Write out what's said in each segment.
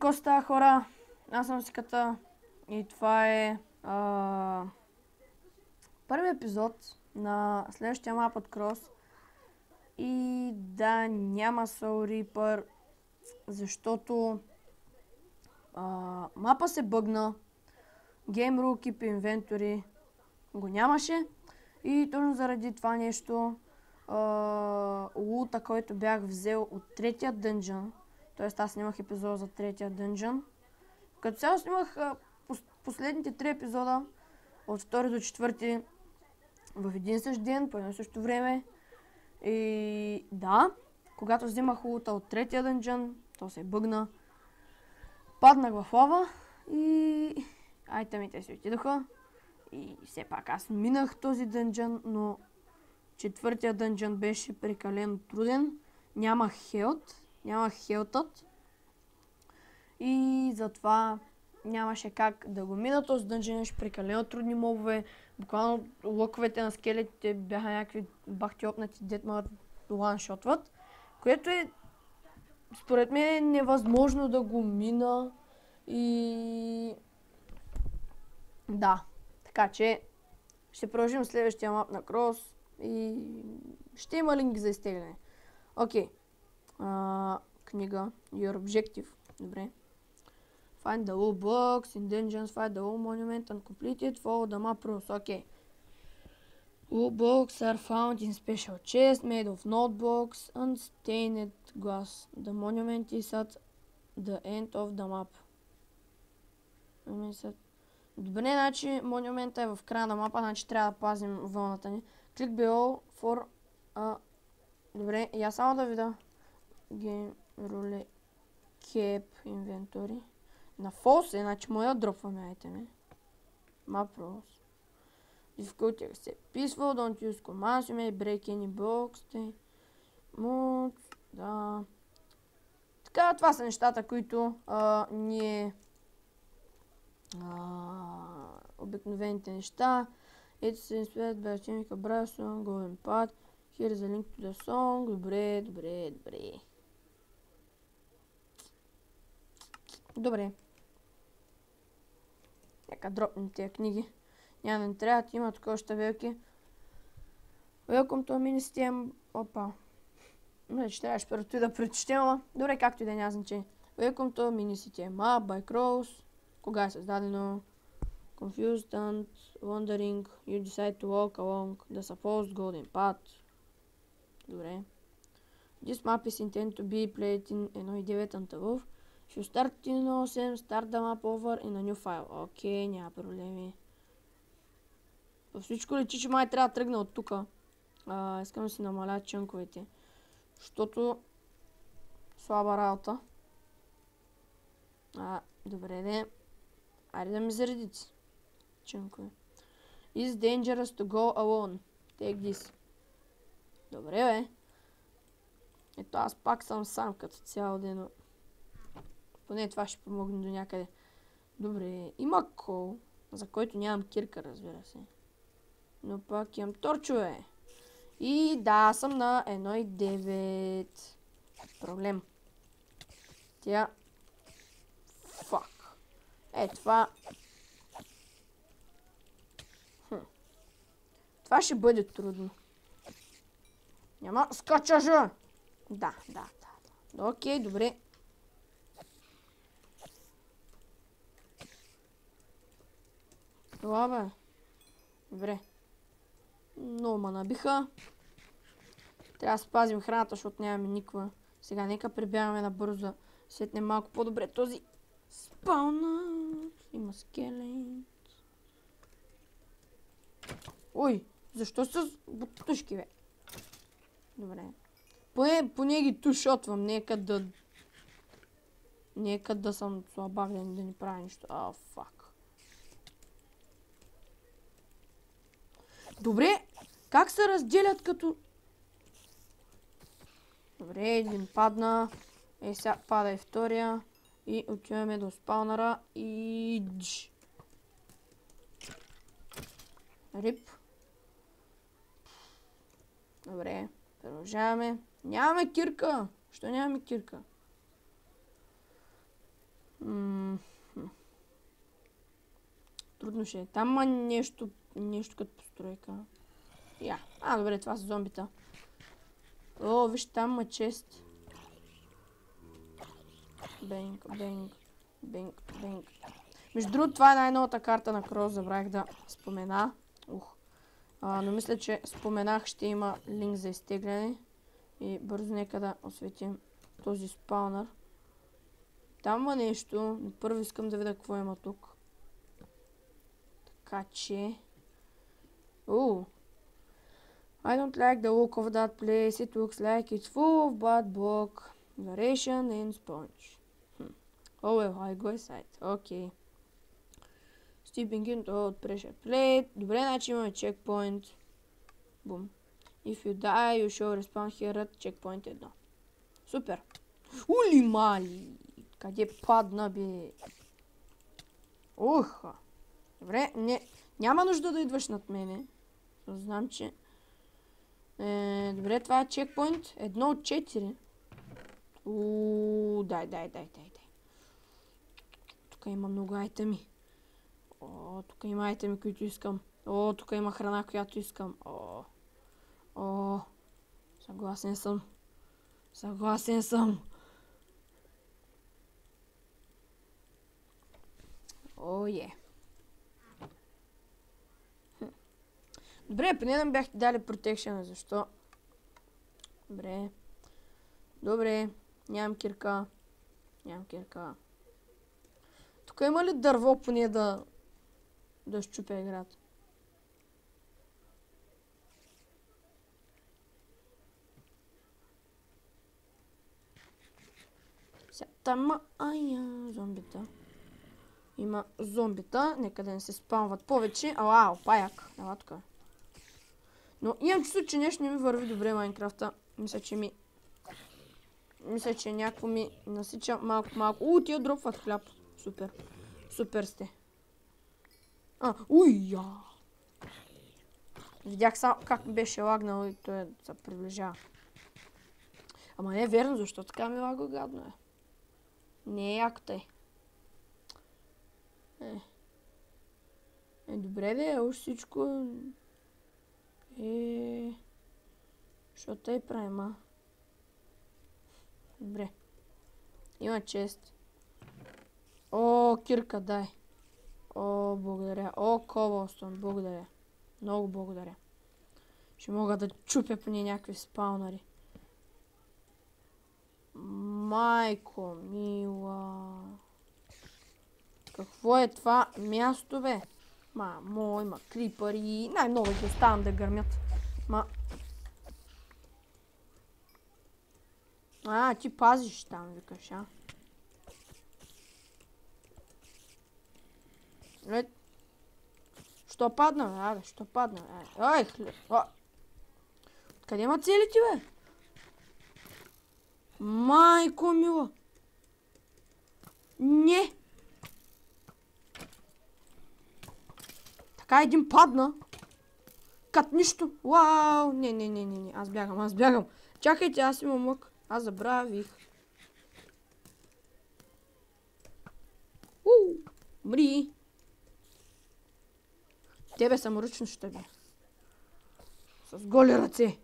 Какво става, хора? Аз съм Сиката и това е първият епизод на следващия Map at Cross. И да, няма Soul Reaper, защото мапа се бъгна, Game Rule Keep Inventory го нямаше и точно заради това нещо лута, който бях взел от третия дънжън, т.е. аз снимах епизода за третия дънжън. Като цяло снимах последните 3 епизода от 2 до 4 в един същ ден, по едно също време. И да, когато взимах лута от третия дънжън, то се бъгна. Паднах в лава и айтемите си отидоха. И все пак аз минах този дънжън, но четвъртия дънжън беше прекалено труден. Нямах хелтът. И затова нямаше как да го мина този дънжън, имаше прекалено трудни мобове. Буквално лъковете на скелетите бяха някакви бахти опнати, дет могат да ланшотват. Което е, според мен, е невъзможно да го мина. И да, така че ще продължим следващия мап на Крос и ще има линк за изтегляне. Окей. Книга. Your Objective. Добре. Find the whole box in dungeons, find the whole monument and complete it, follow the map rules. Окей. Whole box are found in special chest made of notebooks and stained glass. The monument is at the end of the map. Добре, значи монумента е в края на мапа, значи трябва да пазим вълната ни. Click below for добре, я само да видя Game Rule Keep Inventory. На false е, значи му я дропваме айтеми. Map rules. Difficulty accept peaceful, don't use commands, you may break any blocks. Да. Така, това са нещата, които ние обикновените неща. It's inspired by Chemical Brass song, Golden Path. Here is a link to the song. Добре. Нека дропнем тези книги. Няма да ни трябват, има тук още велики. Welcome to mini system. Опа. Че трябваше първото да прочетем, ама добре, както и да няма значение. Welcome to mini system map by Crows. Кога е създадено? Confused and wondering, you decide to walk along the supposed golden path. Добре. This map is intended to be played in 1.9 and above. If you start in 1.8, start the map over in a new file. Окей, няма проблеми. Във всичко лечи, че май трябва да тръгна от тука. Искам да си намаля чънковете. Защото слаба работа. Добре, де. Айде да ми заредите. Чънкове. It's dangerous to go alone. Take this. Добре, бе. Ето аз пак съм сам като цял ден. Поне това ще помогне до някъде. Добре, има кол, за който нямам кирка, разбира се. Но пак имам торчове. И да, съм на 1.9. Проблем. Тя... Фак. Това... Това ще бъде трудно. Няма скачажа! Да. Окей, добре. Това бе. Добре. Много ма набиха. Трябва да спазим храната, защото нямаме никаква. Сега нека прибягаме набързо да сетнем малко по-добре този спаунът. Има скелет. Ой, защо са бутушки, бе? Добре. Поне ги тушотвам, нека да съм слабак, да не правя нищо. Фак. Добре, как се разделят като... Добре, един падна. Сега пада и втория. И отиваме до спаунъра и... Рип. Добре, продължаваме. Нямаме кирка! Що нямаме кирка? Трудно ще е. Там има нещо като постройка. Я. Добре, това са зомбита. О, виж, там има чест. Бенг. Между другото, това е най-новата карта на Крос, забравих да спомена. Но мисля, че споменах, ще има линк за изтегляне. И бързо нека да осветим този спаунър. Там има нещо, но първо искам да видя какво има тук. Така че... I don't like the look of that place. It looks like it's full of bad block, variation and sponge. Oh well, I go inside. Okay. Stepping into old pressure plate. Добре, значи имаме checkpoint. Бум. If you die, you show respawn here at checkpoint 1. Супер. Ули мали! Къде падна, бе? Добре, няма нужда да идваш над мене. Знам, че... добре, това е чекпоинт. 1 от 4. Дай. Тук има много айтеми. Тук има айтеми, които искам. Тук има храна, която искам. Съгласен съм. Добре, преди да ми бяхте дали протекшена, защо? Добре, нямам кирка. Тук има ли дърво поне да щупя играта? Там зомбита. Има зомбита, нека да не се спамват повече. Паяк. Ела тук. Но имам чувство, че нещо не ми върви добре Майнкрафта. Мисля, че някакво ми насича малко. Тия дропват хляб. Супер сте. Видях само как ми беше лагнал и той се приближава. Ама не е верно, защо така ми лага гадно е. Не е якото е. Добре де, уж всичко... Що тъй правим, Добре. Има чест. Кирка, дай. Благодаря. Кобълстон, благодаря. Много благодаря. Ще мога да чупя поне някакви спаунари. Майко мила. Какво е това място, бе? Има крипъри. Най-много ги оставам да гърмят. Ти пазиш там, викаш, Що падна, Що падна, Откъде има целите, бе? Майко мила. Не. Така един падна. Кат нищо. Вау. Не. Аз бягам. Чакайте, аз имам лък. Аз забравих. Умри. Тебе саморъчно ще бе. С голи ръце.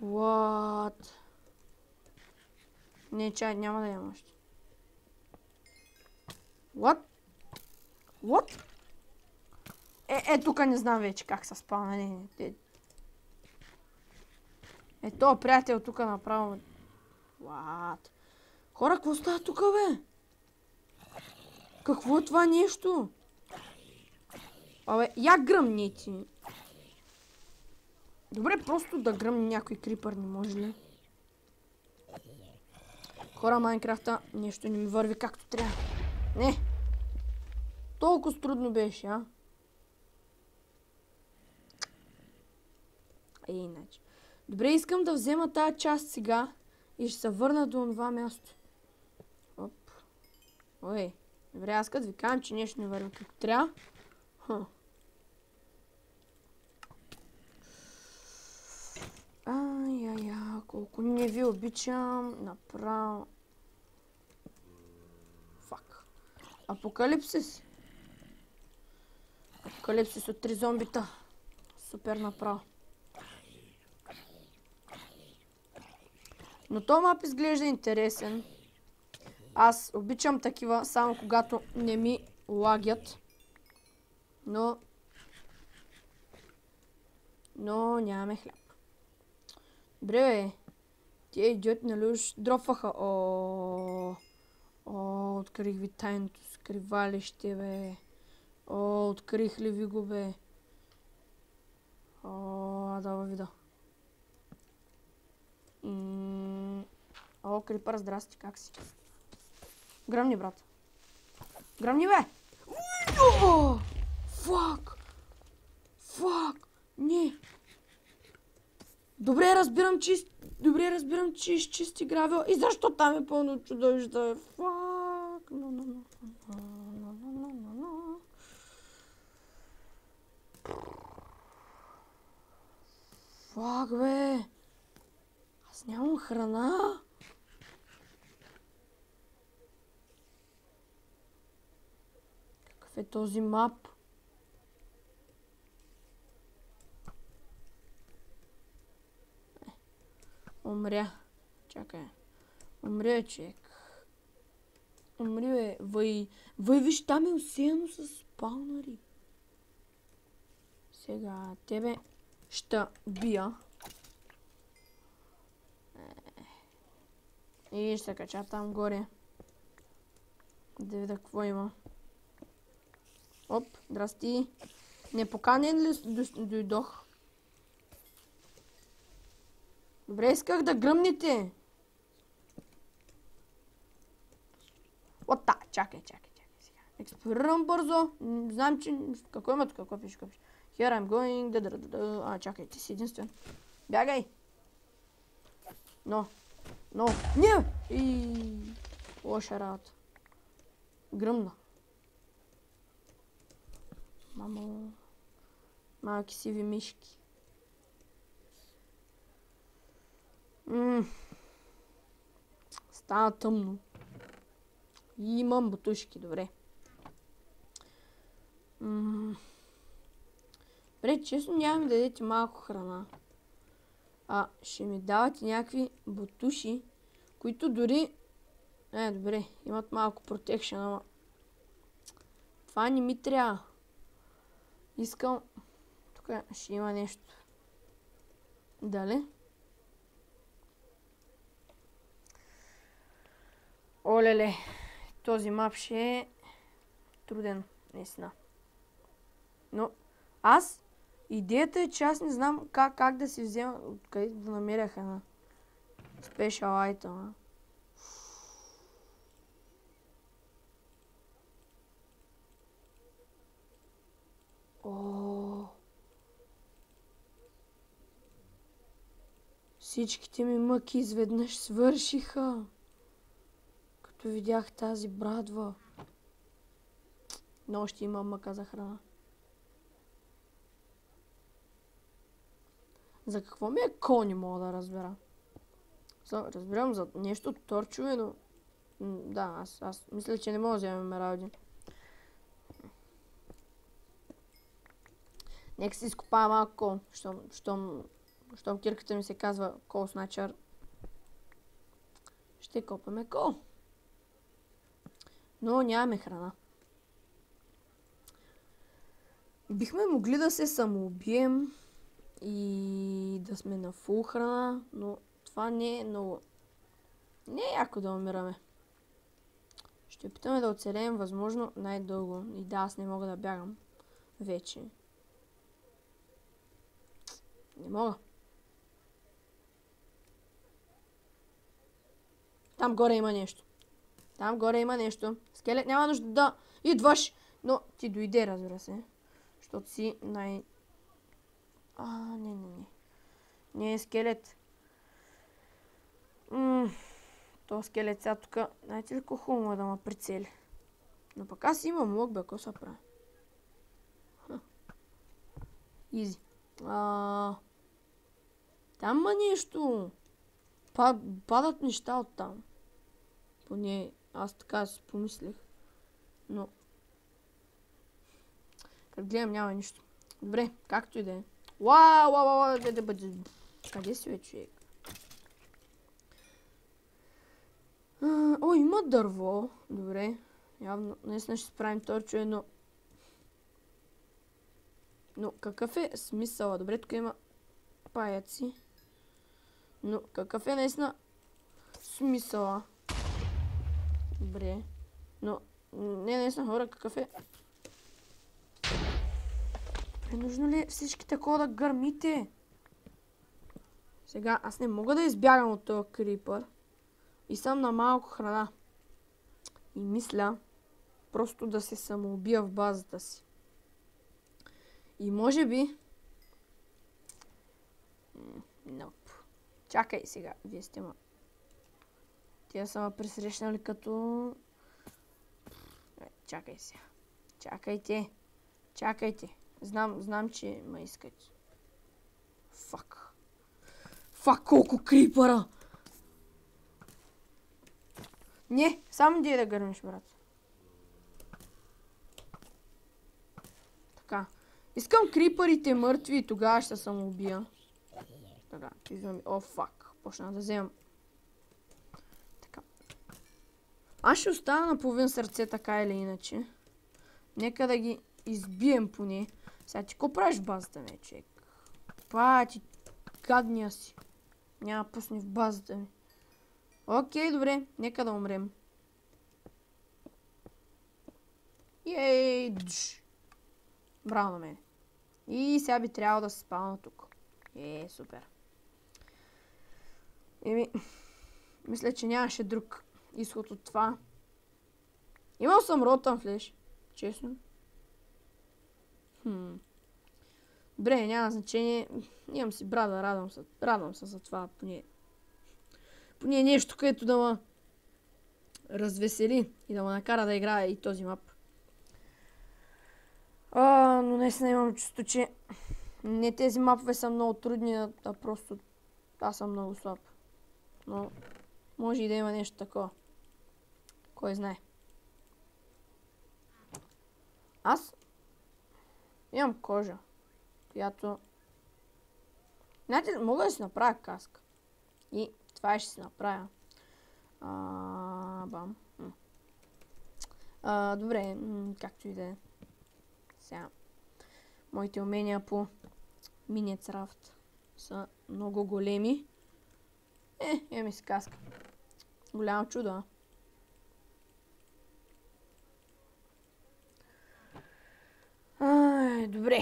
What? Не, чай, няма да имам още. What? Тук не знам вече как се спавна. То, приятел, тук направо. What? Хора, какво става тук, бе? Какво е това нещо? Я гръмни ти. Добре, просто да гръмни някой крипър, не може ли? Хора, Майнкрафта, нещо не ми върви както трябва. Не. Толкова трудно беше, Иначе. Добре, искам да взема тази част сега и ще се върна до това място. Добре, аз като ви казвам, че нещо не върви както трябва. Колко не ви обичам. Направо. Фак. Апокалипсис. Апокалипсис от 3 зомбита. Супер направо. Но този мап изглежда интересен. Аз обичам такива, само когато не ми лагят. Но нямаме хляб. Добре, бе. Тия идиоти, нали уж дропваха. Открих ви тайното скривалище, бе. Открих ли ви го, бе? Да вида. Крипър, здрасти, как си? Гръмни, брат. Гръмни, бе! Фак! Не! Добре, разбирам, че изчисти гравел. И защо там е пълно чудовища, бе? Фак! Фак, бе! Аз нямам храна. Какъв е този мап? Умря. Чакай. Умря, човек. Умри, бе. Въй, виж, там е усеяно с спаунари. Сега тебе ще бия. И ще се кача там горе. Да видя какво има. Оп, здрасти. Непоканен ли дойдох? Добре, исках да гръмнете. Ота, чакай сега. Експлорирам бързо. Знам, че... Какво има тук? Какво пише? Here I'm going... чакай, ти си единствен. Бягай! Но! Не! Лоша работа. Гръмна. Мамо... Малки сиви мишки. Стана тъмно. И имам бутушки, добре. Добре, честно няма ми дадете малко храна. Ще ми давате някакви бутуши, които дори... добре, имат малко протекшн, ама... Това не ми трябва. Искам... Тук ще има нещо. Дали? Олеле, този мап ще е труден, наистина. Но идеята е, че аз не знам как да си взема, откъде да намерях една спешъл item. Всичките ми мъки изведнъж свършиха. Като видях тази брадва. Но още имам мъка за храна. За какво ми е ко, не мога да разбера. Разбирам за нещо торчове, но... Да, аз мисля, че не мога да вземем ради. Нека си изкопая малко кол, щом кирката ми се казва кол сначар. Ще копаме кол. Но нямаме храна. Бихме могли да се самоубием и да сме на фул храна, но това не е много... Не е яко да умираме. Ще опитаме да оцелеем възможно най-дълго. И да, аз не мога да бягам. Вече. Не мога. Там горе има нещо. Скелет, няма нужда да идваш. Но ти дойде, разбира се. Защото си не. Не е скелет. То скелет сега тук. Знаете ли колко хубаво е да ме прицели? Но пък аз имам лук, бе, какво се прави? Изи. Там има нещо. Падат неща от там. Поне аз така си помислих. но... Като гледам няма нищо. Добре, както и да е. Уау, къде си бе, човек? О, има дърво. Добре. Явно, наистина ще справим този човек, но какъв е смисъла? Добре, тук има паяци. Но какъв е наистина смисъла? Добре. Но не наистина хора, какъв е? Нужно ли всички такова да гърмите? Сега аз не мога да избягам от този крипър. И съм на малко храна. И мисля просто да се самоубия в базата си. И може би... Nope. Чакай сега, вие сте ма. Тия са ма пресрещнали като... Чакай сега. Чакайте. Знам, че ме искат. Фак, колко крипъра! Не, само ти да гърмиш, брат. Така. Искам крипърите мъртви и тогава ще самоубия. Така, измами. О, фак. Почна да вземам. Така. Аз ще остана на половин сърце, така или иначе. Нека да ги избием поне. Сега ти ко правиш в базата ми, човек? Ти гадния си. Няма пусни в базата ми. Окей, добре. Нека да умрем. Ей, браво на мен. И сега би трябвало да се спална тук. Супер. Мисля, че нямаше друг изход от това. Имал съм ротън флеш. Честно. Добре, няма значение. Имам си брада, радвам се за това. Поне нещо, което да ме развесели и да ме накара да играя и този мап. Но наистина имам чувство, че не тези мапове са много трудни, а просто аз съм много слаб. Но може и да има нещо такова. Кой знае. Аз имам кожа, която... Знаете, мога да си направя каска. И това ще си направя. Бам. Добре, както и да е. Сега. Моите умения по Minecraft са много големи. Имаме си каска. Голямо чудо. Добре.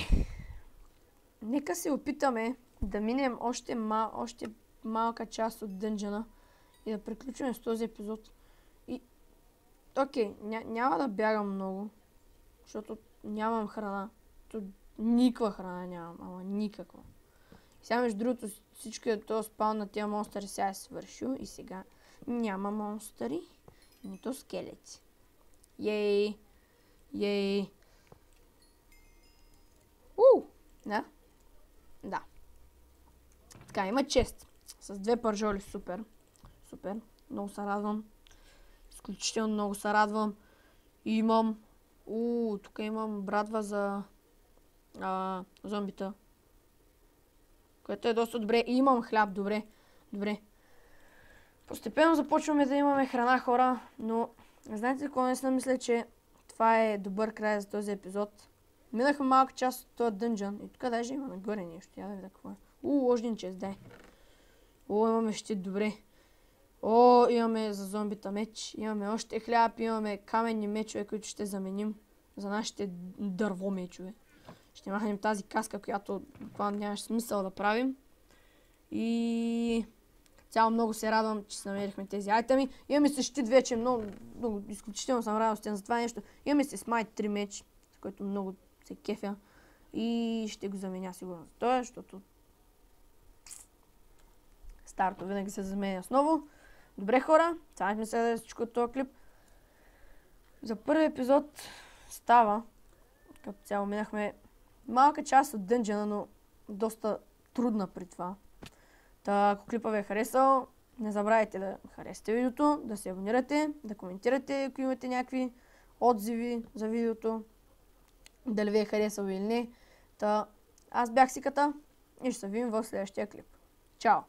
Нека се опитаме да минем още малка част от дънжена и да приключим с този епизод. Окей, няма да бягам много, защото нямам храна. Никаква храна нямам, ама никаква. И сега между другото всичко този спаун на тия монстъри сега е свършил и сега няма монстъри, нито скелети. Ей! Да. Така, има чест. С 2 пържоли. Супер. Много се радвам. Изключително много се радвам. И имам... тук имам брадва за зомбита. Което е доста добре. И имам хляб. Добре. Постепенно започваме да имаме храна, хора. Но знаете какво, наистина мисля, че това е добър край за този епизод. Минахме малка част от този дънжън. И тук даже има нагоре нещо. Я да видя какво е. Ложен чест, дай. Имаме щит, добре. Имаме за зомбита меч. Имаме още хляб, имаме каменни мечове, които ще заменим за нашите дърво мечове. Ще махнем тази каска, която буквално нямаше смисъл да правим. И... цяло много се радвам, че се намерихме тези айтеми. Имаме се щит вече, много изключително съм радостен за това нещо. Имаме се смайт 3 меч, за който много се кефя. И ще го заменя сигурно за това, защото старото винаги се заменя с ново. Добре, хора, сега сме следвали всичко от този клип. За първи епизод става. Като цяло минахме малка част от дънжена, но доста трудна при това. Ако клипа ви е харесал, не забравяйте да харесате видеото, да се абонирате, да коментирате, ако имате някакви отзиви за видеото, дали ви е харесало или не. Та, аз бях Сиката и ще се видим в следващия клип. Чао!